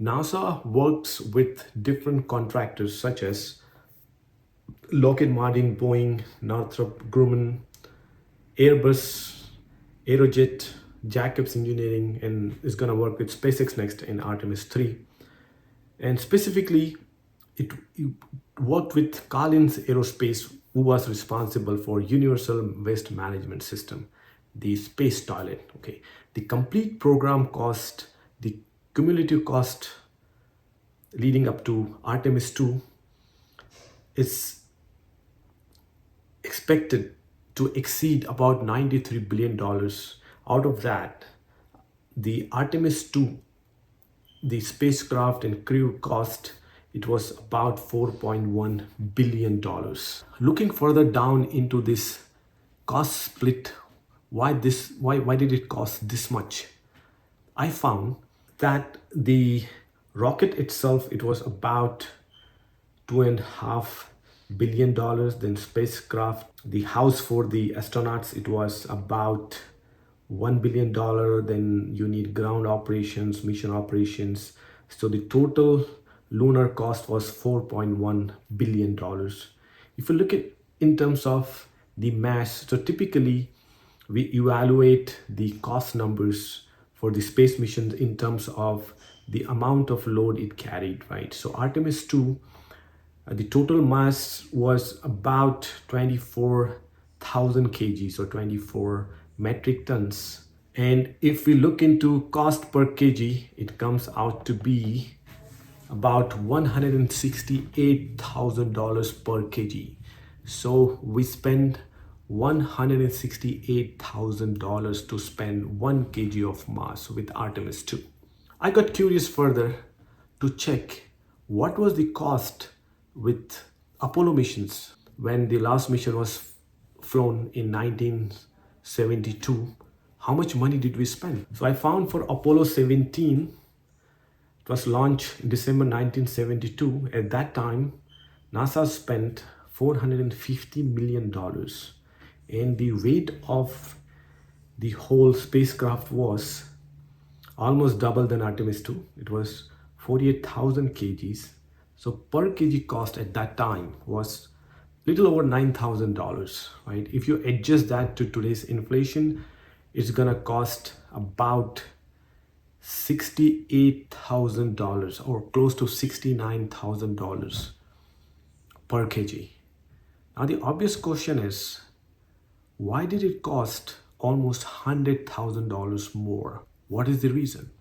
NASA works with different contractors such as Lockheed Martin, Boeing, Northrop Grumman, Airbus, Aerojet, Jacobs Engineering, and is going to work with SpaceX next in Artemis 3. And specifically, it worked with Collins Aerospace, who was responsible for Universal Waste Management System, the space toilet. Okay, the complete program cost, the cumulative cost leading up to Artemis 2 is expected to exceed about $93 billion. Out of that, the Artemis 2, the spacecraft and crew cost, it was about $4.1 billion. Looking further down into this cost split, why did it cost this much? I found that the rocket itself, it was about $2.5 billion. Then spacecraft, the house for the astronauts, it was about $1 billion. Then you need ground operations, mission operations. So the total lunar cost was $4.1 billion. If you look at in terms of the mass, so typically we evaluate the cost numbers for the space missions in terms of the amount of load it carried, right? So Artemis 2, the total mass was about 24,000 kg, or 24 metric tons. And if we look into cost per kg, it comes out to be about $168,000 per kg. So we spend $168,000 to spend 1 kg of mass with Artemis 2. I got curious further to check what was the cost with Apollo missions when the last mission was flown in 1972. How much money did we spend? So I found for Apollo 17, it was launched in December 1972. At that time, NASA spent $450 million, and the weight of the whole spacecraft was almost double than Artemis 2. It was 48,000 kgs. So per kg cost at that time was little over $9,000, right? If you adjust that to today's inflation, it's gonna cost about $68,000 or close to $69,000 per kg. Now the obvious question is, why did it cost almost $100,000 more? What is the reason?